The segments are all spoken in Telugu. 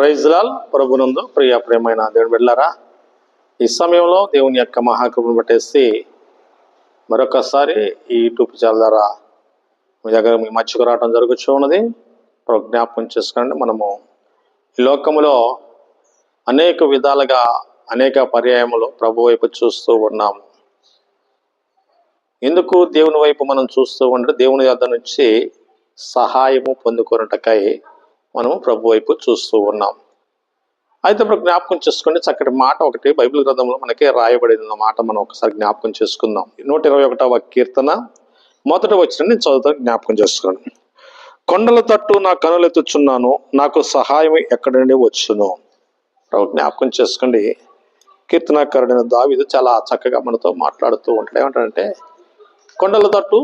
ప్రైజ్ లాల్ ప్రభునందు ప్రియమైన దేవుని బిడ్డలారా, ఈ సమయంలో దేవుని యొక్క మహాకృపను పట్టేసి మరొకసారి ఈ యూట్యూబ్ ఛానల్ ద్వారా మీ మధ్యకు రావడం జరుగుతూ ఉన్నది. జ్ఞాపకం చేసుకోండి, మనము ఈ లోకములో అనేక విధాలుగా అనేక పర్యాయములు ప్రభు వైపు చూస్తూ ఉన్నాము. ఎందుకు దేవుని వైపు మనం చూస్తూ ఉంటే దేవుని వద్ద నుంచి సహాయము పొందుకున్నటకై మనము ప్రభు వైపు చూస్తూ ఉన్నాం. అయితే ఇప్పుడు జ్ఞాపకం చేసుకోండి, చక్కటి మాట ఒకటి బైబిల్ గ్రంథంలో మనకే రాయబడిన మాట మనం ఒకసారి జ్ఞాపకం చేసుకుందాం. 121వ కీర్తన మొదట వచ్చిన నేను చదువుతాను, జ్ఞాపకం చేసుకోండి. కొండల తట్టు నా కనులెత్తుచున్నాను, నాకు సహాయం ఎక్కడి నుండి వచ్చును. జ్ఞాపకం చేసుకోండి, కీర్తనకారుడైన దావీదు చాలా చక్కగా మనతో మాట్లాడుతూ ఉంటాడు. ఏమంటాడంటే, కొండల తట్టు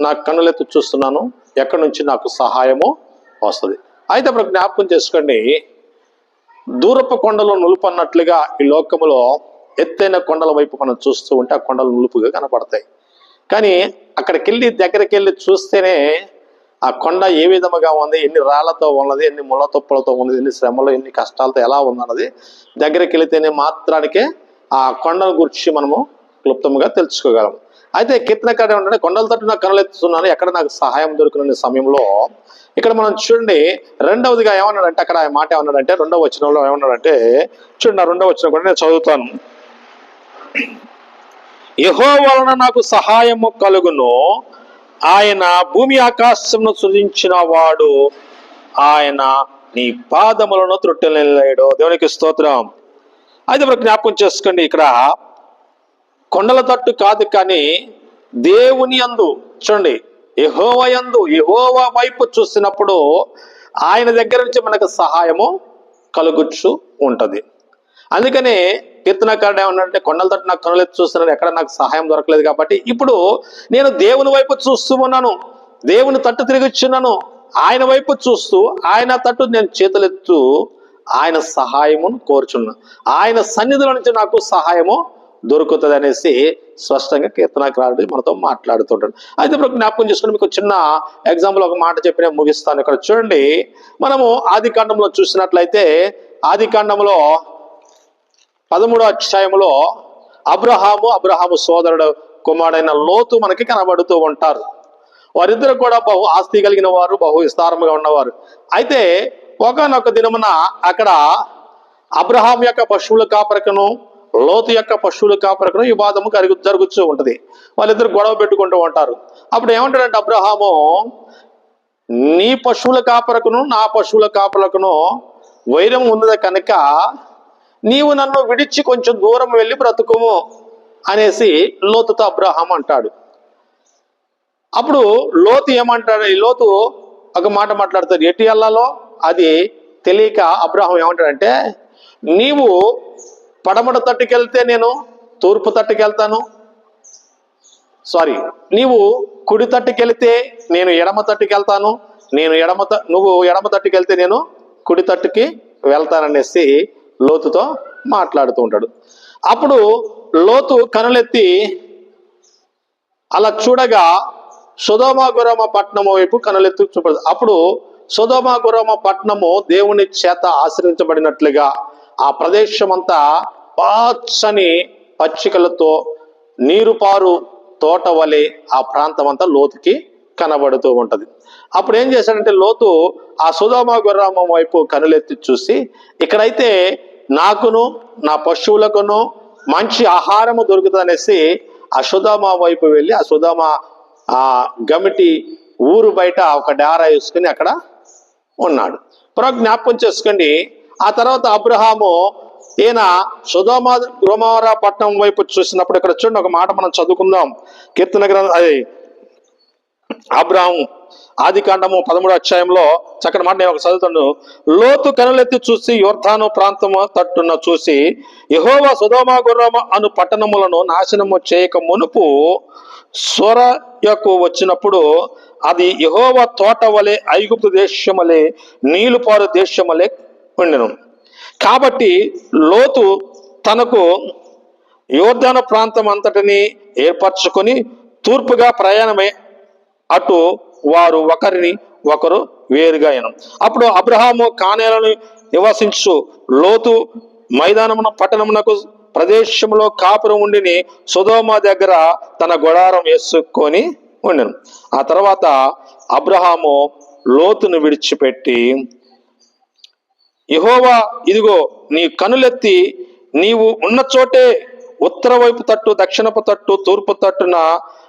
నా కనులెత్తు చూస్తున్నాను, ఎక్కడి నుంచి నాకు సహాయము వస్తుంది. అయితే అప్పుడు జ్ఞాపకం చేసుకోండి, దూరపు కొండలు నులుపు అన్నట్లుగా ఈ లోకములో ఎత్తైన కొండల వైపు మనం చూస్తూ ఉంటే ఆ కొండలు నులుపుగా కనపడతాయి. కానీ అక్కడికి దగ్గరికి వెళ్ళి చూస్తేనే ఆ కొండ ఏ విధముగా ఉంది, ఎన్ని రాళ్లతో ఉన్నది, ఎన్ని ముళ్ళ తుప్పలతో ఉన్నది, ఎన్ని శ్రమలు, ఎన్ని కష్టాలతో ఎలా ఉందన్నది దగ్గరికి వెళితేనే మాత్రానికే ఆ కొండను గురించి మనము క్లుప్తంగా తెలుసుకోగలము. అయితే కీర్తనకారుడు ఏమంటే, కొండల తట్టు నాకు కనులెత్తుతున్నాను, ఎక్కడ నాకు సహాయం దొరుకుతున్న సమయంలో ఇక్కడ మనం చూడండి, రెండవదిగా ఏమన్నాడంటే, అక్కడ మాట ఏమన్నాడంటే, రెండవ వచనంలో ఏమన్నాడంటే చూడండి, ఆ రెండవ వచనం కూడా నేను చదువుతాను. యెహోవా వలన నాకు సహాయము కలుగును, ఆయన భూమి ఆకాశమును సృజించిన వాడు, ఆయన నీ పాదములను త్రుట్టలేడు. దేవునికి స్తోత్రం. అయితే ఇప్పుడు జ్ఞాపకం చేసుకోండి, ఇక్కడ కొండల తట్టు కాదు కానీ దేవుని యందు చూడండి, యెహోవా యందు, యెహోవా వైపు చూసినప్పుడు ఆయన దగ్గర నుంచి మనకు సహాయము కలుగుచ్చు ఉంటది. అందుకనే కీర్తనకారుడు ఏమన్నాడంటే, కొండల తట్టు నాకు కనులెత్తి చూస్తున్నాను, ఎక్కడ నాకు సహాయం దొరకలేదు, కాబట్టి ఇప్పుడు నేను దేవుని వైపు చూస్తూ ఉన్నాను, దేవుని తట్టు తిరిగిచ్చున్నాను, ఆయన వైపు చూస్తూ ఆయన తట్టు నేను చేతులెత్తు ఆయన సహాయమును కోరుచున్నాను, ఆయన సన్నిధిలో నుంచి నాకు సహాయము దొరుకుతుంది అనేసి స్పష్టంగా కీర్తనకారుడు మనతో మాట్లాడుతుంటాడు. అయితే ఇప్పుడు జ్ఞాపకం చేసుకుని మీకు చిన్న ఎగ్జాంపుల్ ఒక మాట చెప్పి నేను ముగిస్తాను. ఇక్కడ చూడండి, మనము ఆది కాండంలో చూసినట్లయితే ఆది కాండంలో 13వ అధ్యాయంలో అబ్రహాము సోదరుడు కుమారుడైన లోతు మనకి కనబడుతూ ఉంటారు. వారిద్దరు కూడా బహు ఆస్తి కలిగిన వారు, బహు విస్తారముగా ఉన్నవారు. అయితే ఒకనొక దినమున అక్కడ అబ్రహాం యొక్క పశువుల కాపరికను, లోతు యొక్క పశువుల కాపరికను వివాదము జరుగుతూ ఉంటది. వాళ్ళిద్దరు గొడవ పెట్టుకుంటూ ఉంటారు. అప్పుడు ఏమంటాడంటే అబ్రహాము, నీ పశువుల కాపరికను నా పశువుల కాపరికను వైరం ఉన్నది కనుక నీవు నన్ను విడిచి కొంచెం దూరం వెళ్ళి బ్రతుకుము అనేసి లోతుతో అబ్రహాం అంటాడు. అప్పుడు లోతు ఏమంటాడు, ఈ లోతు ఒక మాట మాట్లాడతాడు, ఎటు వెళ్ళాలో అది తెలియక అబ్రహాం ఏమంటాడంటే, నీవు పడమట తట్టుకెళ్తే నేను తూర్పు తట్టుకెళ్తాను, నీవు కుడి తట్టుకెళ్తే నేను ఎడమ తట్టుకెళ్తాను, నువ్వు ఎడమ తట్టుకెళ్తే నేను కుడి తట్టుకి వెళ్తాననేసి లోతుతో మాట్లాడుతూ ఉంటాడు. అప్పుడు లోతు కనులెత్తి అలా చూడగా సొదొమ గొమొర్రా పట్టణము వైపు కనులెత్తి చూపడు. అప్పుడు సొదొమ గొమొర్రా పట్టణము దేవుని చేత ఆశ్రయించబడినట్లుగా ఆ ప్రదేశం అంతా పచ్చని పచ్చికలతో నీరుపారు తోట వలె ఆ ప్రాంతం అంతా లోతుకి కనబడుతూ ఉంటది. అప్పుడు ఏం చేశాడంటే లోతు ఆ సొదొమ గొమొర్రా వైపు కనులెత్తి చూసి, ఇక్కడైతే నాకును నా పశువులకును మంచి ఆహారము దొరుకుతుంది అనేసి ఆ సొదొమ వైపు వెళ్ళి ఆ సొదొమ గమిటి ఊరు బయట ఒక డేరా వేసుకుని అక్కడ ఉన్నాడు. జ్ఞాపకం చేసుకోండి, ఆ తర్వాత అబ్రహాము ఈయన సొదొమ గొమొర్రా పట్టణం వైపు చూసినప్పుడు ఇక్కడ చూడండి, ఒక మాట మనం చదువుకుందాం. కీర్తన గ్రంథం అబ్రహాము ఆది కాండము 13వ అధ్యాయంలో చక్కటి మాట నేను ఒక చదువుతాను. లోతు కనులెత్తి చూసి యొర్దాను ప్రాంతము తట్టున చూసి, యెహోవా సొదొమ గొమొర్రా అను పట్టణములను నాశనము చేయక మునుపు సొరయకు వచ్చినప్పుడు అది యెహోవా తోట వలె, ఐగుప్తు దేశమలే, నీలుపారు దేశమలే ఉండెను. కాబట్టి లోతు తనకు యొర్దాను ప్రాంతం అంతటిని ఏర్పరచుకొని తూర్పుగా ప్రయాణమై అటు వారు ఒకరిని ఒకరు వేరుగా అయిన. అప్పుడు అబ్రహాము కానేలను నివసించు లోతు మైదానమున పట్టణమునకు ప్రదేశంలో కాపురం ఉండిని సొదొమ దగ్గర తన గుడారం వేసుకొని ఉండెను. ఆ తర్వాత అబ్రహాము లోతును విడిచిపెట్టి, యెహోవా ఇదిగో నీ కనులెత్తి నీవు ఉన్న చోటే ఉత్తర వైపు తట్టు, దక్షిణపు తట్టు, తూర్పు తట్టున,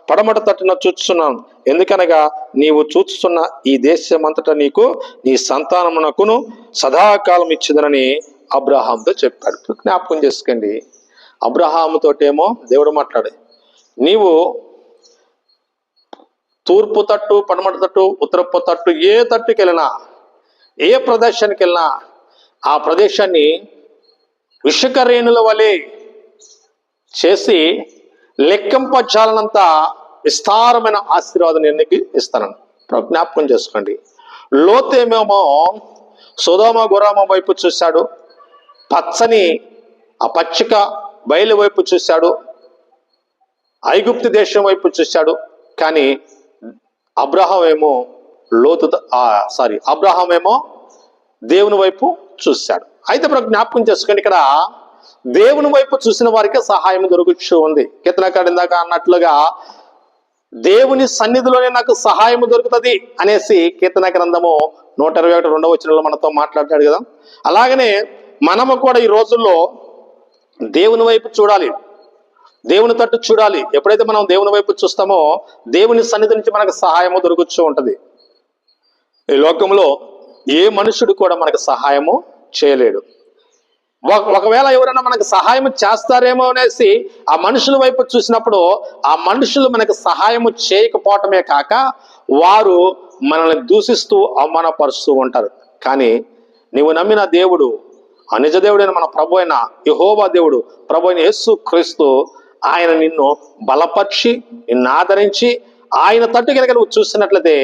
పడమట తట్టున చూచుచున్నాను. ఎందుకనగా నీవు చూచుచున్న ఈ దేశమంతటా నీకు నీ సంతానమునకును సదాకాలం ఇచ్చిదనని అబ్రహాంతో చెప్పాడు. జ్ఞాపకం చేసుకోండి, అబ్రహాముతోటేమో దేవుడు మాట్లాడే, నీవు తూర్పు తట్టు, పడమట తట్టు, ఉత్తరపు తట్టు, ఏ తట్టుకి వెళ్ళినా, ఏ ప్రదేశానికి వెళ్ళినా ఆ ప్రదేశాన్ని ఇసుక రేణుల వలె చేసి లెక్కింపజాలనంత విస్తారమైన ఆశీర్వాదం నేను ఇస్తానని జ్ఞాపకం చేసుకోండి. లోతేమేమో సొదొమ గొరామ వైపు చూశాడు, పచ్చని ఆ పచ్చిక బయలు వైపు చూశాడు, ఐగుప్తు దేశం వైపు చూశాడు. కానీ అబ్రహాం ఏమో దేవుని వైపు చూశాడు. అయితే ఇప్పుడు జ్ఞాపకం చేసుకోండి, ఇక్కడ దేవుని వైపు చూసిన వారికి సహాయం దొరుకుతూ ఉంది. కీర్తనకారుడు ఇందాక అన్నట్లుగా దేవుని సన్నిధిలోనే నాకు సహాయం దొరుకుతుంది అనేసి కీర్తన గ్రంథము 121 వచనంలో మనతో మాట్లాడాడు కదా. అలాగనే మనము కూడా ఈ రోజుల్లో దేవుని వైపు చూడాలి, దేవుని తట్టు చూడాలి. ఎప్పుడైతే మనం దేవుని వైపు చూస్తామో దేవుని సన్నిధి నుంచి మనకు సహాయము దొరుకుతూ ఉంటది. ఈ లోకంలో ఏ మనుషుడు కూడా మనకు సహాయము చేయలేడు. ఒకవేళ ఎవరైనా మనకు సహాయం చేస్తారేమో అనేసి ఆ మనుషుల వైపు చూసినప్పుడు ఆ మనుషులు మనకు సహాయము చేయకపోవటమే కాక వారు మనల్ని దూషిస్తూ అవమానపరుస్తూ ఉంటారు. కానీ నీవు నమ్మిన దేవుడు, ఆ నిజ దేవుడైన మన ప్రభు అయిన యెహోవా దేవుడు, ప్రభు అయిన యేసు క్రీస్తు, ఆయన నిన్ను బలపరిచి నిన్ను ఆదరించి ఆయన తట్టు కనుక నువ్వు చూసినట్లయితే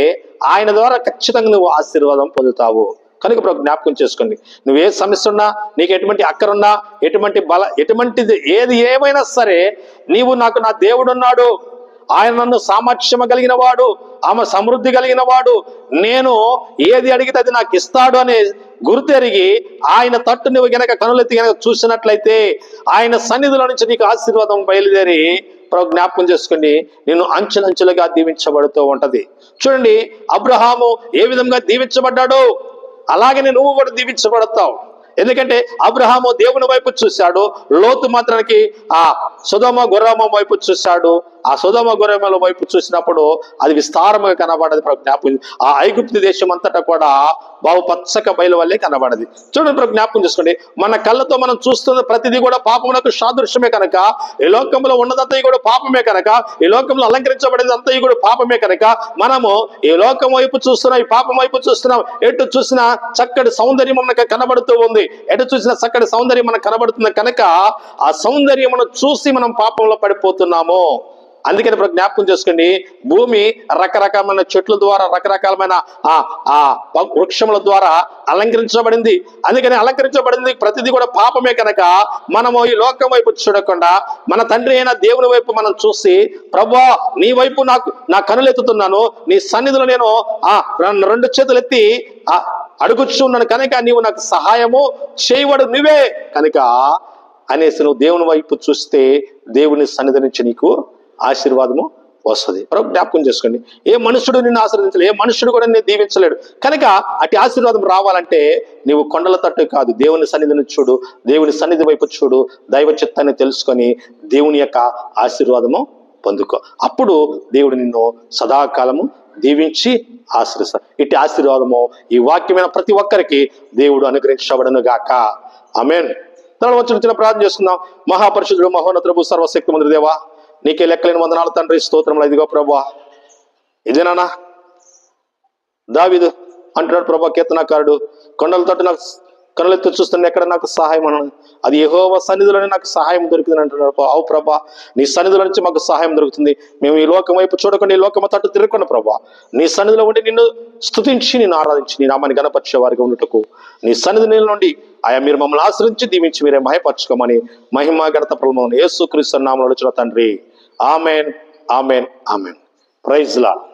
ఆయన ద్వారా ఖచ్చితంగా నువ్వు ఆశీర్వాదం పొందుతావు. కనుక ఇప్పుడు జ్ఞాపకం చేసుకోండి, నువ్వు ఏ సమస్య ఉన్నా, నీకు ఎటువంటి అక్కరున్నా, ఎటువంటిది ఏమైనా సరే, నీవు నాకు నా దేవుడు ఉన్నాడు, ఆయన నన్ను సామర్థ్యం కలిగిన వాడు, ఆమె సమృద్ధి కలిగిన వాడు, నేను ఏది అడిగితే అది నాకు ఇస్తాడు అనే గుర్తెరిగి ఆయన తట్టు నువ్వు గనక కనులెత్తి గనక చూసినట్లయితే ఆయన సన్నిధిలో నుంచి నీకు ఆశీర్వాదం బయలుదేరి జ్ఞాపకం చేసుకోండి నిన్ను అంచెలంచెలుగా దీవించబడుతూ ఉంటది. చూడండి, అబ్రహాము ఏ విధంగా దీవించబడ్డాడో అలాగనే నువ్వు కూడా దీవించబడతావు. ఎందుకంటే అబ్రహాము దేవుని వైపు చూశాడు, లోతు మాత్రానికి ఆ సొదొమ గొరామ వైపు చూశాడు. ఆ సొదొమ గొరామల వైపు చూసినప్పుడు అది విస్తారంగా కనబడది. జ్ఞాపకం, ఆ ఐగుప్తు దేశం అంతటా కూడా బావు పచ్చక బయలు వల్లే కనబడది. చూడండి, జ్ఞాపకం చేసుకోండి, మన కళ్ళతో మనం చూస్తున్న ప్రతిదీ కూడా పాపమునకు సాదృశ్యమే కనుక, ఈ లోకంలో ఉన్నదంతా కూడా పాపమే కనుక, ఈ లోకంలో అలంకరించబడేది అంతా కూడా పాపమే కనుక, మనము ఈ లోకం వైపు చూస్తున్నాం, ఈ పాపం వైపు చూస్తున్నాం. ఎటు చూసినా చక్కటి సౌందర్యం మనకు కనబడుతూ ఉంది, ఎటు చూసినా చక్కటి సౌందర్యం మనకు కనబడుతుంది కనుక ఆ సౌందర్యం చూసి మనం పాపంలో పడిపోతున్నాము. అందుకని ఇప్పుడు జ్ఞాపకం చేసుకోండి, భూమి రకరకమైన చెట్ల ద్వారా, రకరకాలమైన ఆ వృక్షముల ద్వారా అలంకరించబడింది. అందుకని అలంకరించబడింది ప్రతిదీ కూడా పాపమే కనుక మనము ఈ లోకం వైపు చూడకుండా మన తండ్రి అయిన దేవుని వైపు మనం చూసి, ప్రభువా నీ వైపు నా కనులెత్తుతున్నాను, నీ సన్నిధిలో నేను రెండు చేతులు ఎత్తి అడుగుచున్నాను కనుక నీవు నాకు సహాయము చేయవడు నువ్వే కనుక అనేసి నువ్వు దేవుని వైపు చూస్తే దేవుని సన్నిధి నుంచి నీకు ఆశీర్వాదము వస్తుంది. జ్ఞాపకం చేసుకోండి, ఏ మనుషుడు నిన్ను ఆశీర్వదించలేడు, ఏ మనుషుడు కూడా నిన్ను దీవించలేడు. కనుక అటు ఆశీర్వాదం రావాలంటే నీవు కొండల తట్టు కాదు, దేవుని సన్నిధిని చూడు, దేవుని సన్నిధి వైపు చూడు, దైవ చిత్తాన్ని తెలుసుకొని దేవుని యొక్క ఆశీర్వాదము పొందుకో. అప్పుడు దేవుడు నిన్ను సదాకాలము దీవించి ఆశీర్వదిస్తాడు. ఇటు ఆశీర్వాదము ఈ వాక్యమైన ప్రతి ఒక్కరికి దేవుడు అనుగ్రహించబడును గాక. ఆమేన్. తర్వాత చిన్న ప్రార్థన చేసుకుందాం. మహాపరిశుద్ధుడు, మహోన్నతుడు, సర్వశక్తి మంత్రి దేవా, నీకే లెక్కలేని వందనాలు తండ్రి, స్తోత్రములు. ఇదిగో ప్రభువా, ఇదేనా దావీదు అంటున్నాడు, ప్రభా కీర్తనకారుడు, కొండల తట్టు నాకు కనులెత్తి చూస్తున్నా ఎక్కడ నాకు సహాయం అన్నాడు, అది యెహోవా సన్నిధిలోనే నాకు సహాయం దొరుకుతుంది అంటున్నాడు. అవు ప్రభా, నీ సన్నిధిలో నుంచి మాకు సహాయం దొరుకుతుంది. మేము ఈ లోకం వైపు చూడకుండా ఈ లోకం తట్టు తిరగకుండా ప్రభా, నీ సన్నిధిలో ఉండి నిన్ను స్తుతించి నిన్ను ఆరాధించి నీ నామాన్ని గణపరిచే వారికి ఉన్నట్టుకు నీ సన్నిధి నుండి ఆయా మీరు మమ్మల్ని ఆశ్రయించి దీవించి మీరే మహిమపరచుకోమని మహిమ ఘనత ప్రభావం యేసుక్రీస్తు నామములో అడుగుచున్నాము తండ్రి. Amen, amen, amen. Praise lord.